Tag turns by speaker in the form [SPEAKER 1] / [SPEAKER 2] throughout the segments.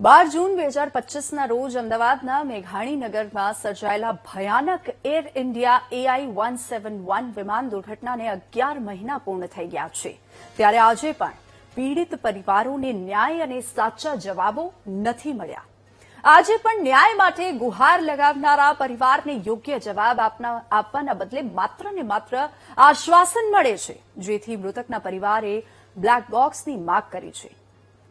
[SPEAKER 1] 12 જૂન 2025ના રોજ અમદાવાદના મેઘાણીનગરમાં સર્જાયેલા ભયાનક એર ઇન્ડિયા AI-171 વિમાન દુર્ઘટનાને 11 મહિના પૂર્ણ થઈ ગયા છે ત્યારે આજે પણ પીડિત પરિવારોને ન્યાય અને સાચા જવાબો નથી મળ્યા। આજે પણ ન્યાય માટે ગુહાર લગાવનારા પરિવારને યોગ્ય જવાબ આપવાના બદલે માત્ર ને માત્ર આશ્વાસન મળે છે, જેથી મૃતકના પરિવારે બ્લેક બોક્સની માંગ કરી છે।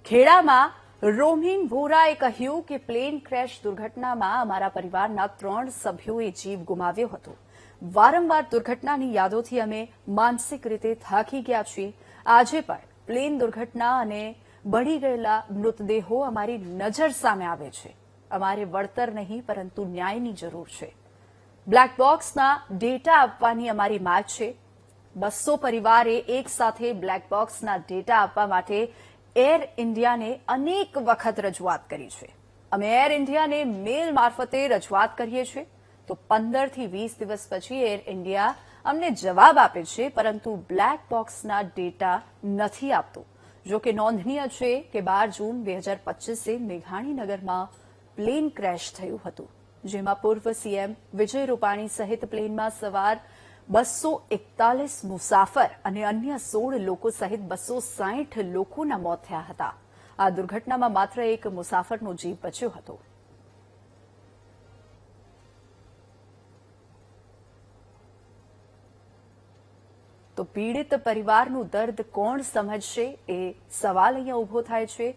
[SPEAKER 1] ખેડામાં રોમિન વોરાએ કહ્યું કે પ્લેન ક્રેશ દુર્ઘટનામાં અમારા પરિવારના 3 સભ્યોએ જીવ ગુમાવ્યો હતો। વારંવાર દુર્ઘટનાની યાદોથી અમે માનસિક રીતે થાકી ગયા છીએ। આજે પણ પ્લેન દુર્ઘટના અને બળી ગયેલા મૃતદેહો અમારી નજર સામે આવે છે। અમારે વળતર નહીં પરંતુ ન્યાયની જરૂર છે। બ્લેક બોક્સના ડેટા આપવાની અમારી માંગ છે। 200 પરિવારે એક સાથે બ્લેક બોક્સના ડેટા આપવા માટે એર ઇન્ડિયાને અનેક વખત રજૂઆત કરી છે। અમે એર ઇન્ડિયાને મેલ મારફતે રજૂઆત કરીએ છીએ તો 15 થી 20 દિવસ પછી એર ઇન્ડિયા અમને જવાબ આપે છે, પરંતુ બ્લેક બોક્સના ડેટા નથી આપતું। જો કે નોંધનીય છે કે 12 જૂન 2025 મેઘાણીનગરમાં પ્લેન ક્રેશ થયું હતું, જેમાં પૂર્વ સીએમ વિજય રૂપાણી સહિત પ્લેનમાં સવાર 241 મુસાફર અને અન્ય 16 લોકો સહિત 260 લોકોના મોત થયા હતા। આ દુર્ઘટનામાં માત્ર એક મુસાફરનો જીવ બચ્યો હતો। તો પીડિત પરિવારનું દર્દ કોણ સમજશે એ સવાલ અહીંયા ઉભો થાય છે।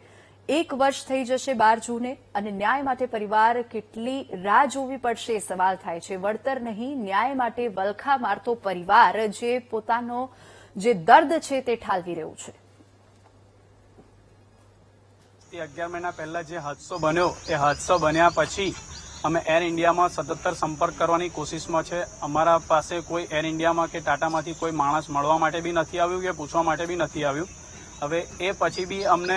[SPEAKER 1] 1 વર્ષ થઈ જશે 12 જૂને અને ન્યાય માટે પરિવાર કેટલી રાહ જોવી પડશે એ સવાલ થાય છે। વળતર નહીં, ન્યાય માટે વલખા મારતો પરિવાર જે પોતાનો જે દર્દ છે તે ઠાલવી રહ્યું છે।
[SPEAKER 2] 11 મહિના પહેલા જે હાદસો બન્યો એ હાદસો બન્યા પછી અમે એર ઇન્ડિયામાં સતત સંપર્ક કરવાની કોશિશમાં છે। અમારા પાસે કોઈ એર ઇન્ડિયામાં કે ટાટામાંથી કોઈ માણસ મળવા માટે બી નથી આવ્યું કે પૂછવા માટે બી નથી આવ્યું। હવે એ પછી બી અમને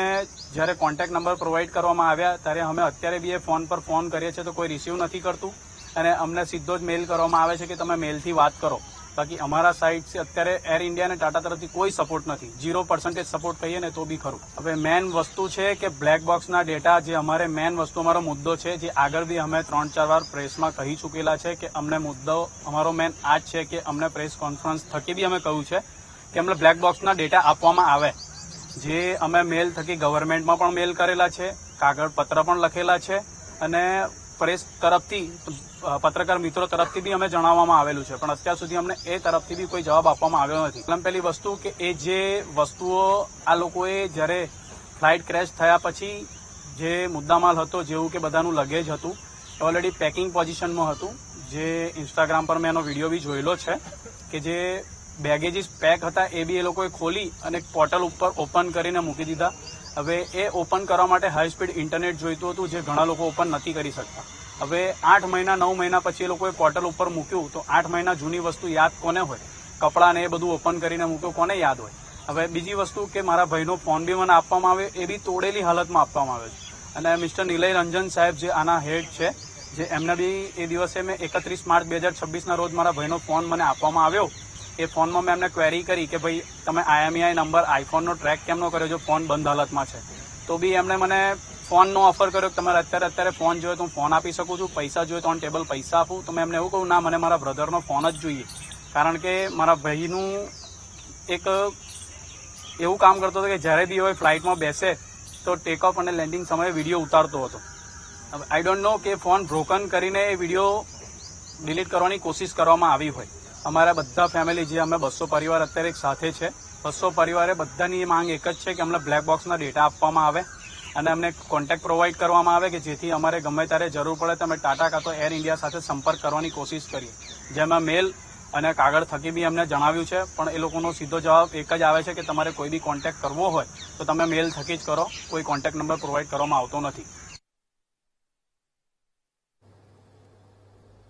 [SPEAKER 2] જ્યારે કોન્ટેક્ટ નંબર પ્રોવાઈડ કરવામાં આવ્યા ત્યારે અમે અત્યારે બી એ ફોન પર ફોન કરીએ છીએ તો કોઈ રિસીવ નથી કરતું અને અમને સીધો જ મેલ કરવામાં આવે છે કે તમે મેલથી વાત કરો। બાકી અમારા સાઈડથી અત્યારે એર ઇન્ડિયા અને ટાટા તરફથી કોઈ સપોર્ટ નથી, 0% સપોર્ટ કહીએ ને તો બી ખરું। હવે મેન વસ્તુ છે કે બ્લેક બોક્સના ડેટા જે અમારે મેન વસ્તુ અમારો મુદ્દો છે, જે આગળ બી અમે 3-4 વાર પ્રેસમાં કહી ચૂકેલા છે કે અમને મુદ્દો અમારો મેન આ જ છે કે અમને પ્રેસ કોન્ફરન્સ થકી બી અમે કહ્યું છે કે અમને બ્લેક બોક્સના ડેટા આપવામાં આવે। જે અમે મેલ થકી ગવર્મેન્ટમાં પણ મેલ કરેલા છે, કાગળ પત્ર પણ લખેલા છે અને પ્રેસ તરફથી પત્રકાર મિત્રો તરફથી બી અમે જણાવવામાં આવેલું છે, પણ અત્યાર સુધી અમને એ તરફથી બી કોઈ જવાબ આપવામાં આવ્યો નથી। પહેલી વસ્તુ કે એ જે વસ્તુઓ આ લોકોએ જ્યારે ફ્લાઇટ ક્રેશ થયા પછી જે મુદ્દામાલ હતો, જેવું કે બધાનું લગેજ હતું, ઓલરેડી પેકિંગ પોઝિશનમાં હતું। જે ઇન્સ્ટાગ્રામ પર મેં એનો વિડીયો બી જોયેલો છે કે જે બેગેજીસ પેક હતા એ બી એ લોકોએ ખોલી અને પોર્ટલ ઉપર ઓપન કરીને મૂકી દીધા। હવે એ ઓપન કરવા માટે હાઈ સ્પીડ ઇન્ટરનેટ જોઈતું હતું, જે ઘણા લોકો ઓપન નથી કરી શકતા। હવે 8 મહિના 9 મહિના પછી એ લોકોએ પોર્ટલ ઉપર મૂક્યું તો 8 મહિના જૂની વસ્તુ યાદ કોને હોય? કપડાં ને એ બધું ઓપન કરીને મૂક્યું કોને યાદ હોય? હવે બીજી વસ્તુ કે મારા ભાઈનો ફોન બી મને આપવામાં આવ્યો, એ બી તોડેલી હાલતમાં આપવામાં આવ્યો છે અને મિસ્ટર નિલય રંજન સાહેબ જે આના હેડ છે, જે એમને બી એ દિવસે મેં 31 માર્ચ 2026ના રોજ મારા ભાઈનો ફોન મને આપવામાં આવ્યો। એ ફોનમાં મેં એમને ક્વેરી કરી કે ભાઈ તમે IMEI નંબર આઈફોનનો ટ્રેક કેમ ન કર્યો જો ફોન બંધ હાલતમાં છે? તો બી એમણે મને ફોનનો ઓફર કર્યો કે તમારે અત્યારે ફોન જોઈએ તો હું ફોન આપી શકું છું, પૈસા જોઈએ તો ઓન ટેબલ પૈસા આપું। તો મેં એમને એવું કહ્યું ના, મને મારા બ્રધરનો ફોન જ જોઈએ, કારણ કે મારા ભાઈનું એક એવું કામ કરતો હતો કે જ્યારે બી હોય ફ્લાઇટમાં બેસે તો ટેક ઓફ અને લેન્ડિંગ સમયે વિડીયો ઉતારતો હતો। હવે આઈ ડોન્ટ નો કે ફોન બ્રોકન કરીને એ વિડીયો ડિલીટ કરવાની કોશિશ કરવામાં આવી હોય। અમારા બધા ફેમિલી જે અમે 200 પરિવાર અત્યારે એક સાથે છે, 200 પરિવારે બધાની માંગ એક જ છે કે અમને બ્લેક બોક્સના ડેટા આપવામાં આવે અને અમને કોન્ટેક્ટ પ્રોવાઈડ કરવામાં આવે કે જેથી અમારે ગમે ત્યારે જરૂર પડે તો અમે ટાટા કાં તો એર ઇન્ડિયા સાથે સંપર્ક કરવાની કોશિશ કરીએ। જેમાં મેલ અને કાગળ થકી બી અમને જણાવ્યું છે, પણ એ લોકોનો સીધો જવાબ એક જ આવે છે કે તમારે કોઈ બી કોન્ટેક્ટ કરવો હોય તો તમે મેલ થકી જ કરો, કોઈ કોન્ટેક્ટ નંબર પ્રોવાઈડ કરવામાં આવતો નથી।